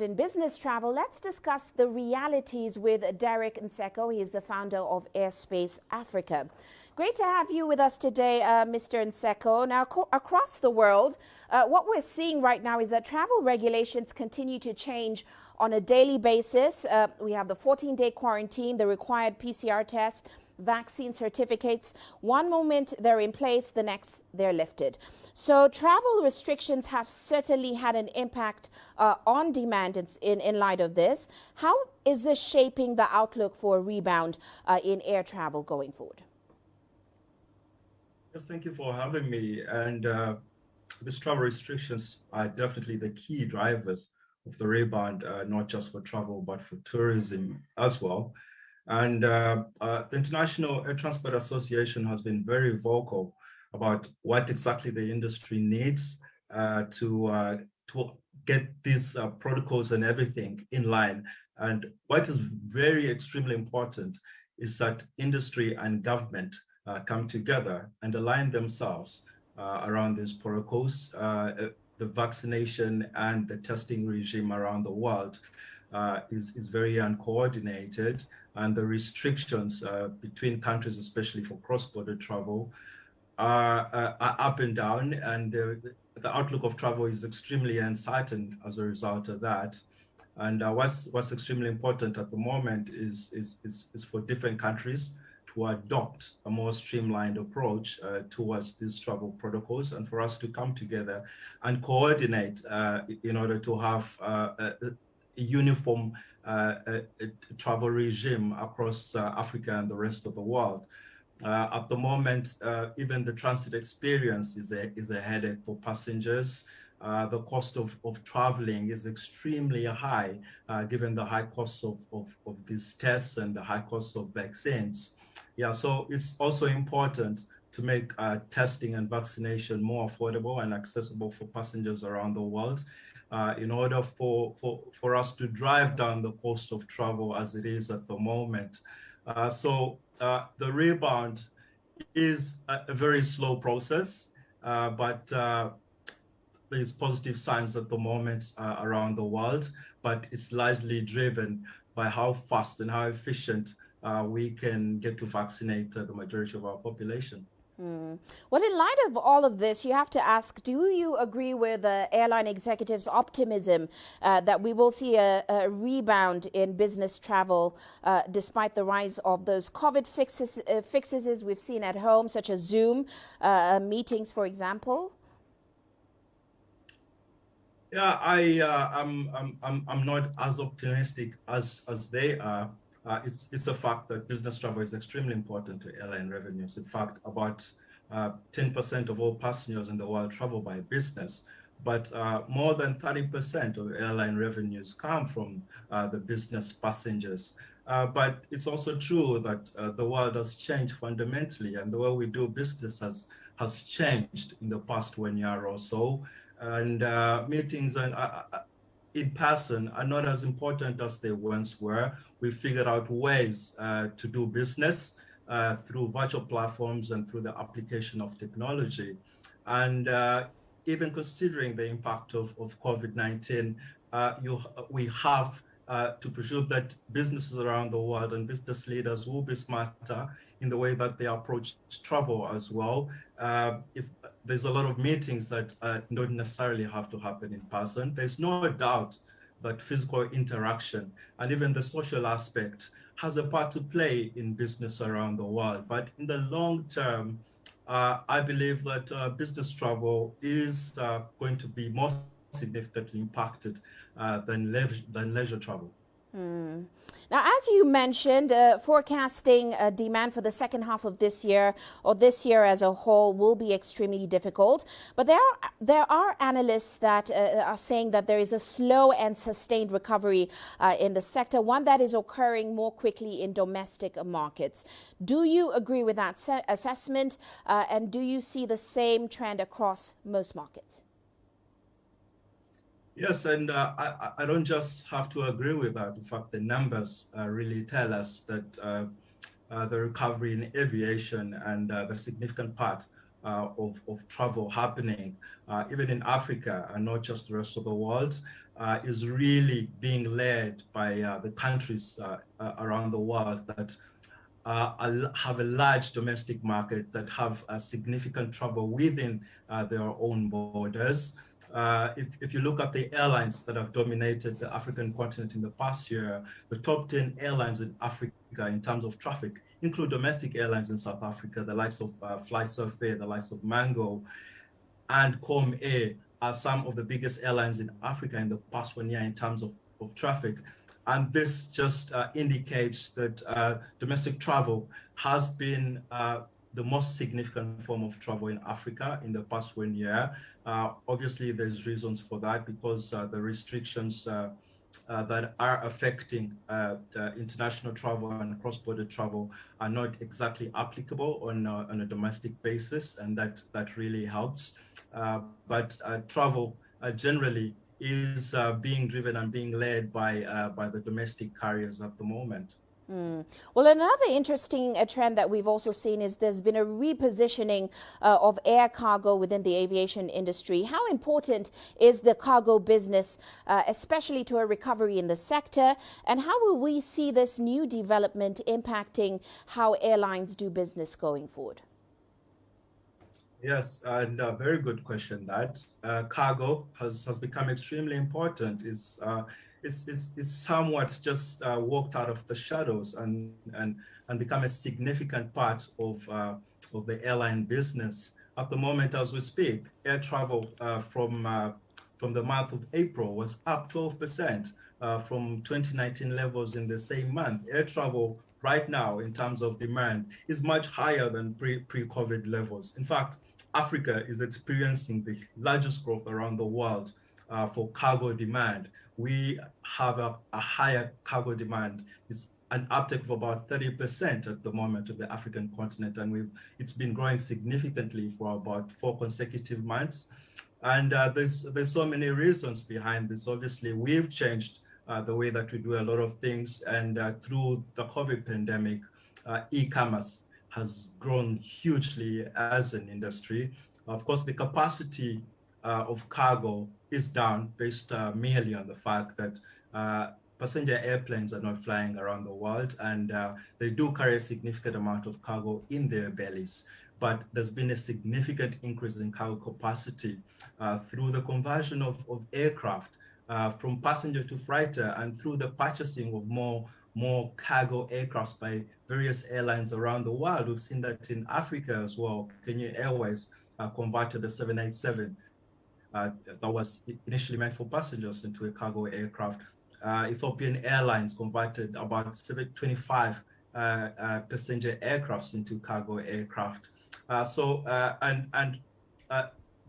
In business travel, let's discuss the realities with Derek Nseko. He is the founder of Airspace Africa. Great to have you with us today, Mr. Nseko. Now, across the world, what we're seeing right now is that travel regulations continue to change on a daily basis. We have the 14-day quarantine, the required PCR test, vaccine certificates. One moment they're in place, the next they're lifted. So travel restrictions have certainly had an impact on demand in light of this. How is this shaping the outlook for a rebound in air travel going forward? Yes, thank you for having me. And these travel restrictions are definitely the key drivers of the rebound, not just for travel, but for tourism as well. And the International Air Transport Association has been very vocal about what exactly the industry needs to get these protocols and everything in line. And what is very extremely important is that industry and government come together and align themselves around these protocols. The vaccination and the testing regime around the world is very uncoordinated, and the restrictions between countries, especially for cross-border travel, are up and down, and the outlook of travel is extremely uncertain as a result of that. And what's extremely important at the moment is for different countries to adopt a more streamlined approach towards these travel protocols, and for us to come together and coordinate in order to have a uniform travel regime across Africa and the rest of the world. At the moment, even the transit experience is a headache for passengers. The cost of traveling is extremely high, given the high cost of these tests and the high cost of vaccines. Yeah, so it's also important to make testing and vaccination more affordable and accessible for passengers around the world, in order for us to drive down the cost of travel as it is at the moment. So the rebound is a very slow process, but there's positive signs at the moment around the world, but it's largely driven by how fast and how efficient we can get to vaccinate the majority of our population. Well, in light of all of this, you have to ask, do you agree with airline executives' optimism that we will see a rebound in business travel despite the rise of those COVID fixes we've seen at home, such as Zoom meetings, for example? Yeah, I'm not as optimistic as they are. It's a fact that business travel is extremely important to airline revenues. In fact, about 10% of all passengers in the world travel by business, but more than 30% of airline revenues come from the business passengers. But it's also true that the world has changed fundamentally, and the way we do business has changed in the past 1 year or so. And meetings and in person are not as important as they once were. We figured out ways to do business through virtual platforms and through the application of technology. And even considering the impact of COVID-19, we have to presume that businesses around the world and business leaders will be smarter in the way that they approach travel as well. If there's a lot of meetings that don't necessarily have to happen in person, there's no doubt that physical interaction and even the social aspect has a part to play in business around the world. But in the long term, I believe that business travel is going to be more significantly impacted than leisure travel. Now, as you mentioned, forecasting demand for the second half of this year or this year as a whole will be extremely difficult. But there are analysts that are saying that there is a slow and sustained recovery in the sector, one that is occurring more quickly in domestic markets. Do you agree with that assessment? And do you see the same trend across most markets? Yes, and I don't just have to agree with that. In fact, the numbers really tell us that the recovery in aviation and the significant part of travel happening, even in Africa and not just the rest of the world, is really being led by the countries around the world that have a large domestic market, that have significant trouble within their own borders. If you look at the airlines that have dominated the African continent in the past year, the top 10 airlines in Africa in terms of traffic include domestic airlines in South Africa, the likes of FlySurfair, the likes of Mango, and Com Air are some of the biggest airlines in Africa in the past 1 year in terms of traffic. And this just indicates that domestic travel has been the most significant form of travel in Africa in the past 1 year. Obviously, there's reasons for that because the restrictions that are affecting international travel and cross-border travel are not exactly applicable on a domestic basis, and that really helps. But travel generally is being driven and being led by the domestic carriers at the moment. Well, another interesting trend that we've also seen is there's been a repositioning of air cargo within the aviation industry. How important is the cargo business, especially to a recovery in the sector? And how will we see this new development impacting how airlines do business going forward? Yes, and a very good question. That cargo has become extremely important. It's somewhat just walked out of the shadows and become a significant part of the airline business. At the moment, as we speak, air travel from the month of April was up 12% from 2019 levels in the same month. Air travel right now, in terms of demand, is much higher than pre-COVID levels. In fact, Africa is experiencing the largest growth around the world for cargo demand. We have a higher cargo demand. It's an uptake of about 30% at the moment of the African continent, and it's been growing significantly for about 4 consecutive months. And there's so many reasons behind this. Obviously, we've changed the way that we do a lot of things, and through the COVID pandemic, e-commerce has grown hugely as an industry. Of course, the capacity of cargo is down based merely on the fact that passenger airplanes are not flying around the world, and they do carry a significant amount of cargo in their bellies. But there's been a significant increase in cargo capacity through the conversion of aircraft from passenger to freighter, and through the purchasing of more cargo aircrafts by various airlines around the world. We've seen that in Africa as well. Kenya Airways converted a 787 that was initially meant for passengers into a cargo aircraft. Ethiopian Airlines converted about 725 passenger aircrafts into cargo aircraft.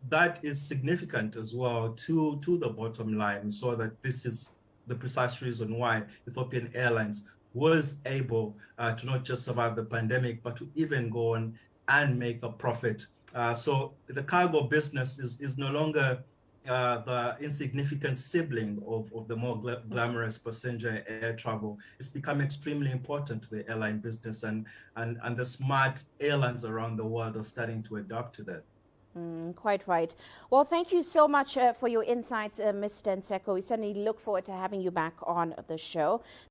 That is significant as well to the bottom line, so that this is the precise reason why Ethiopian Airlines was able to not just survive the pandemic, but to even go on and make a profit. So the cargo business is no longer the insignificant sibling of the more glamorous passenger air travel. It's become extremely important to the airline business, and the smart airlines around the world are starting to adapt to that. Quite right. Well, thank you so much for your insights, Mr. Nseko. We certainly look forward to having you back on the show.